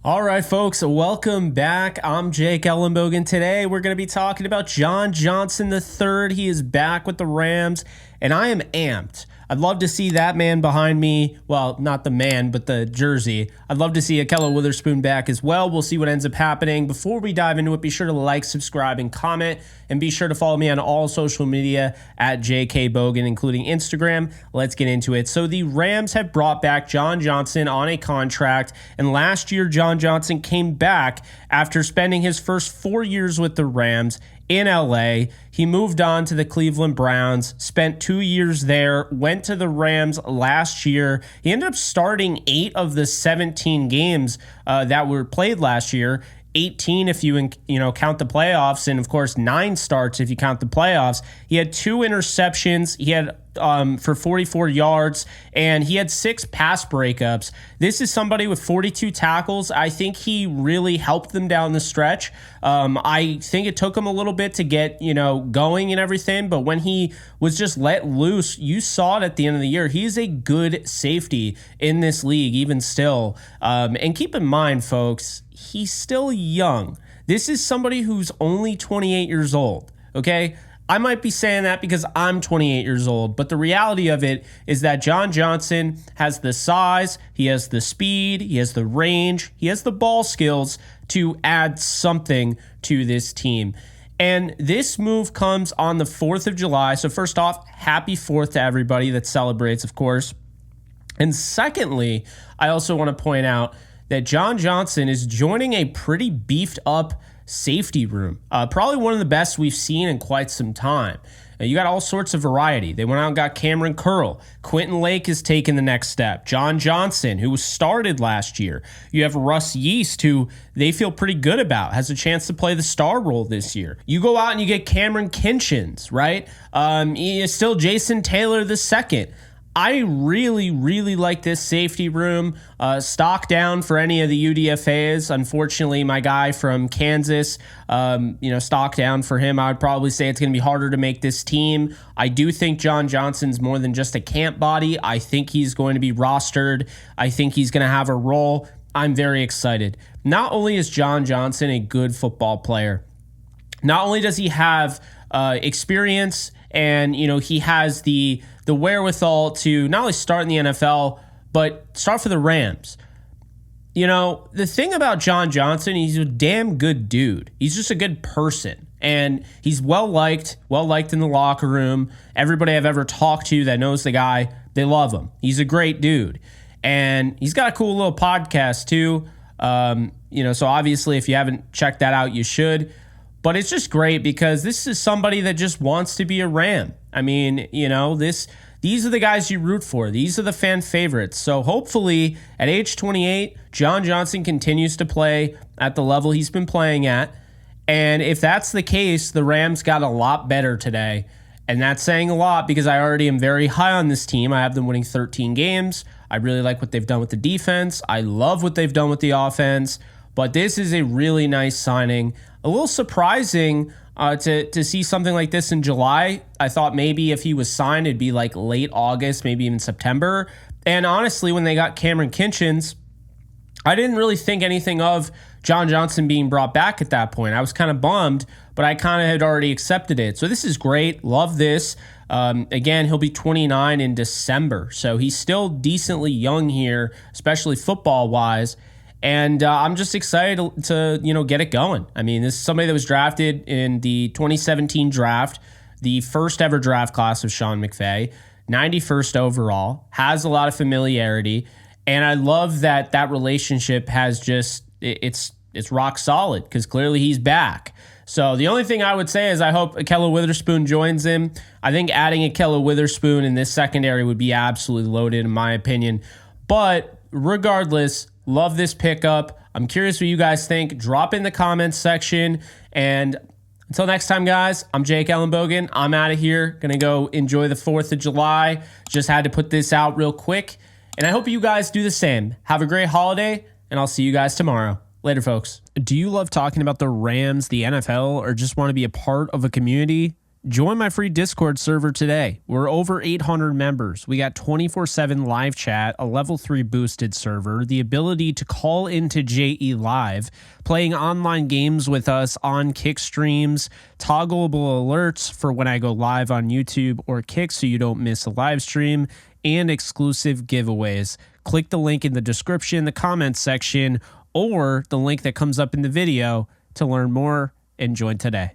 All right, folks, welcome back. I'm Jake Ellenbogen. Today, we're going to be talking about John Johnson III. He is back with the Rams, and I am amped. I'd love to see that man behind me. Well, not the man, but the jersey. I'd love to see Ahkello Witherspoon back as well. We'll see what ends up happening. Before we dive into it, be sure to like, subscribe, and comment. And be sure to follow me on all social media at JKBogan, including Instagram. Let's get into it. So the Rams have brought back John Johnson on a contract. And last year, John Johnson came back after spending his first 4 years with the Rams in LA. He moved on to the Cleveland Browns, spent 2 years there, went to the Rams last year. He ended up starting 8 of the 17 games that were played last year. 18 if you count the playoffs, and of course 9 starts if you count the playoffs. He had 2 interceptions. He had for 44 yards, and he had 6 pass breakups. This is somebody with 42 tackles. I think he really helped them down the stretch. I think it took him a little bit to get going and everything, but when he was just let loose, you saw it at the end of the year. He's a good safety in this league, even still. And keep in mind, folks, he's still young. This is somebody who's only 28 years old, okay? I might be saying that because I'm 28 years old, but the reality of it is that John Johnson has the size, he has the speed, he has the range, he has the ball skills to add something to this team. And this move comes on the 4th of July. So first off, happy 4th to everybody that celebrates, of course. And secondly, I also want to point out that John Johnson is joining a pretty beefed up safety room. Probably one of the best we've seen in quite some time. You got all sorts of variety. They went out and got Cameron Curl. Quentin Lake has taken the next step. John Johnson, who was started last year. You have Russ Yeast, who they feel pretty good about, has a chance to play the star role this year. You go out and you get Cameron Kinchins, right? Still Jason Taylor II. I really, really like this safety room. Stock down for any of the UDFAs. Unfortunately, my guy from Kansas, stock down for him. I would probably say it's going to be harder to make this team. I do think John Johnson's more than just a camp body. I think he's going to be rostered. I think he's going to have a role. I'm very excited. Not only is John Johnson a good football player, not only does he have experience and, he has the wherewithal to not only start in the NFL, but start for the Rams. The thing about John Johnson, he's a damn good dude. He's just a good person. And he's well-liked in the locker room. Everybody I've ever talked to that knows the guy, they love him. He's a great dude. And he's got a cool little podcast, too. So obviously, if you haven't checked that out, you should. But it's just great because this is somebody that just wants to be a Ram. I mean, these are the guys you root for. These are the fan favorites. So hopefully at age 28, John Johnson continues to play at the level he's been playing at. And if that's the case, the Rams got a lot better today. And that's saying a lot because I already am very high on this team. I have them winning 13 games. I really like what they've done with the defense. I love what they've done with the offense. But this is a really nice signing. A little surprising to see something like this in July. I thought maybe if he was signed, it'd be like late August, maybe even September. And honestly, when they got Cameron Kinchins, I didn't really think anything of John Johnson being brought back at that point. I was kind of bummed, but I kind of had already accepted it. So this is great. Love this. Again, he'll be 29 in December. So he's still decently young here, especially football-wise. And I'm just excited to get it going. I mean, this is somebody that was drafted in the 2017 draft, the first ever draft class of Sean McVay, 91st overall, has a lot of familiarity. And I love that relationship has just, it's rock solid because clearly he's back. So the only thing I would say is I hope Ahkello Witherspoon joins him. I think adding Ahkello Witherspoon in this secondary would be absolutely loaded in my opinion. But regardless, love this pickup. I'm curious what you guys think. Drop in the comments section. And until next time, guys, I'm Jake Ellenbogen. I'm out of here. Going to go enjoy the 4th of July. Just had to put this out real quick. And I hope you guys do the same. Have a great holiday, and I'll see you guys tomorrow. Later, folks. Do you love talking about the Rams, the NFL, or just want to be a part of a community? Join my free Discord server today. We're over 800 members. We got 24/7 live chat, a level 3 boosted server, the ability to call into JE Live, playing online games with us on Kick streams, toggleable alerts for when I go live on YouTube or Kick so you don't miss a live stream, and exclusive giveaways. Click the link in the description, the comments section, or the link that comes up in the video to learn more and join today.